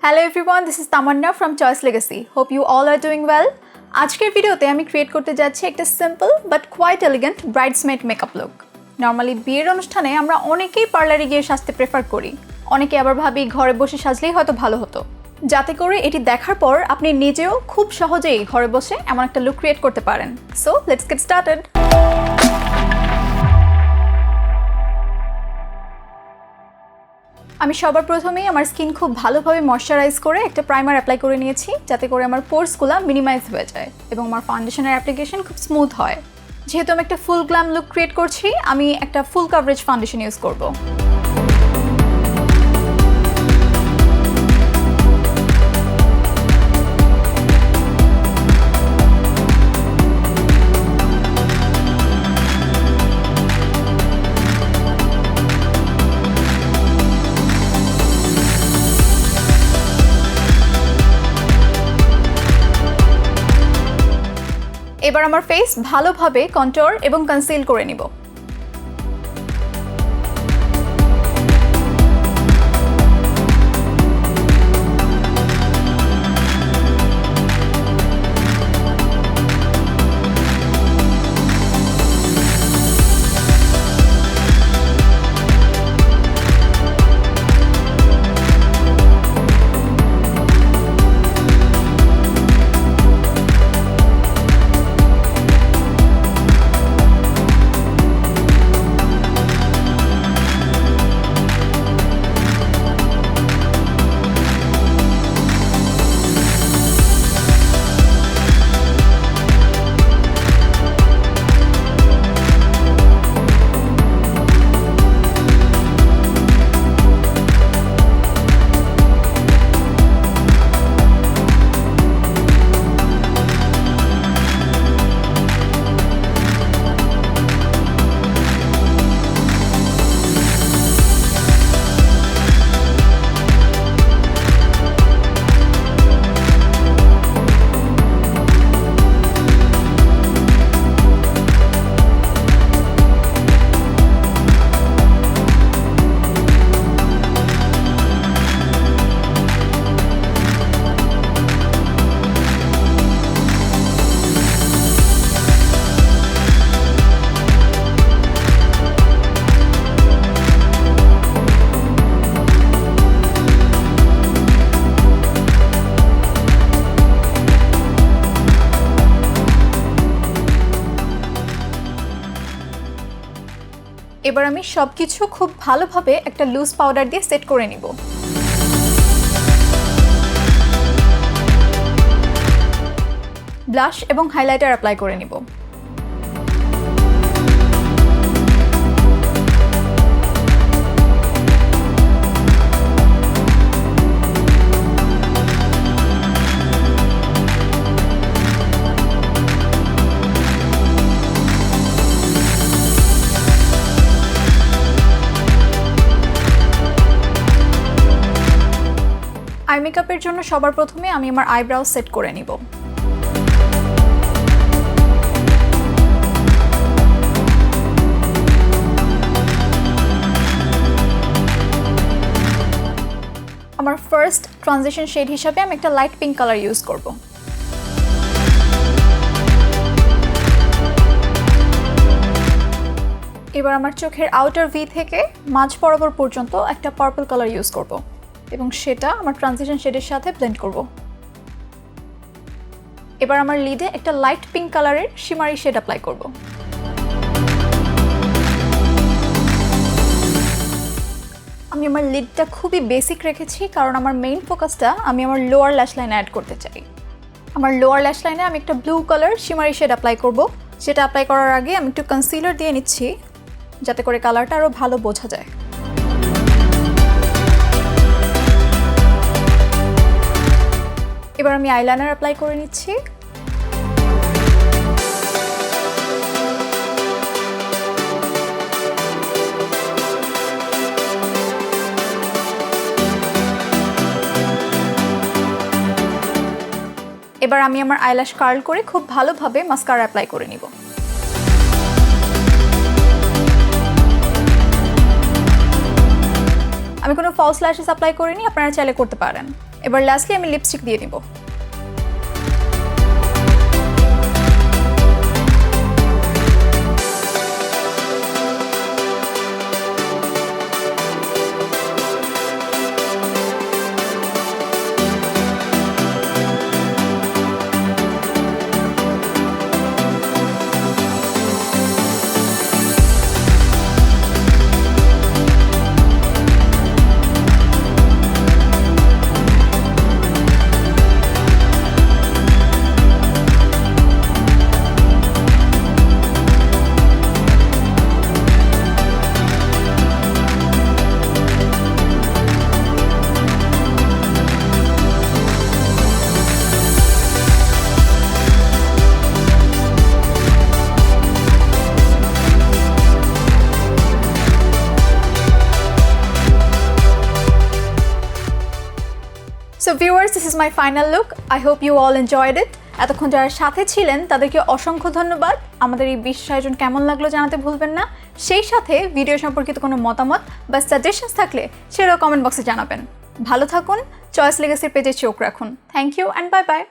Hello everyone, this is Tamanna from Choice Legacy. Hope you all are doing well. আজকের ভিডিওতে আমি create করতে যাচ্ছি একটা simple but quite elegant bridesmaid makeup look. Normally বিয়ের অনুষ্ঠানে আমরা অনেকেই পার্লারে গিয়ে সাজতে প্রেফার করি, অনেকে আবার ভাবি ঘরে বসে সাজলেই হয়তো ভালো হতো, যাতে করে এটি দেখার পর আপনি নিজেও খুব সহজেই ঘরে বসে এমন একটা লুক ক্রিয়েট করতে পারেন। So let's get started. আমি সবার প্রথমেই আমার স্কিন খুব ভালোভাবে ময়শ্চারাইজ করে একটা প্রাইমার অ্যাপ্লাই করে নিয়েছি, যাতে করে আমার পোরসগুলো মিনিমাইজ হয়ে যায় এবং আমার ফাউন্ডেশনের অ্যাপ্লিকেশন খুব স্মুথ হয়। যেহেতু আমি একটা ফুল গ্ল্যাম লুক ক্রিয়েট করছি, আমি একটা ফুল কভারেজ ফাউন্ডেশন ইউজ করব। এবার আমার ফেস ভালোভাবে কন্ট্যুর এবং কনসিল করে নিব। এবার আমি সবকিছু খুব ভালোভাবে একটা লুজ পাউডার দিয়ে সেট করে নিব। ব্লাশ এবং হাইলাইটার অ্যাপ্লাই করে নিব। আই মেকআপের জন্য সবার প্রথমে আমি আমার আইব্রাউ সেট করে নিব। আমার ফার্স্ট ট্রানজিশন শেড হিসাবে আমি একটা লাইট পিঙ্ক কালার ইউজ করব। এবার আমার চোখের আউটার ভি থেকে মাঝ বরাবর পর্যন্ত একটা পার্পল কালার ইউজ করব এবং সেটা আমার ট্রানজিশন শেডের সাথে ব্লেন্ড করব। এবার আমার লিডে একটা লাইট পিঙ্ক কালারের শিমারি শেড অ্যাপ্লাই করব। আমি আমার লিডটা খুবই বেসিক রেখেছি, কারণ আমার মেইন ফোকাসটা আমি আমার লোয়ার ল্যাশ লাইনে অ্যাড করতে চাই। আমার লোয়ার ল্যাশ লাইনে আমি একটা blue colour shimmery shade apply করব। সেটা অ্যাপ্লাই করার আগে আমি একটু কনসিলার দিয়ে নিচ্ছি, যাতে করে কালারটা আরও ভালো বোঝা যায়। এবার আমি আইলাইনার অ্যাপ্লাই করে নিচ্ছি। এবার আমি আমার আইল্যাশ কার্ল করে খুব ভালোভাবে মাস্কারা অ্যাপ্লাই করে নিব। আমি কোনো ফলস ল্যাশেস অ্যাপ্লাই করিনি, আপনারা চাইলে করতে পারেন। এবার লাস্টলি আমি লিপস্টিক দিয়ে নিব। So viewers, this is my final look. I hope you all enjoyed it. এতক্ষণ যারা সাথে ছিলেন তাদেরকে অসংখ্য ধন্যবাদ। আমাদের এই বিশেষ আয়োজন কেমন লাগলো জানাতে ভুলবেন না। সেই সাথে ভিডিও সম্পর্কিত কোনো মতামত বা সাজেশনস থাকলে সেটাও কমেন্ট বক্সে জানাবেন। ভালো থাকুন, চয়েস লেগেসির পেজে চোখ রাখুন। Thank you and bye by.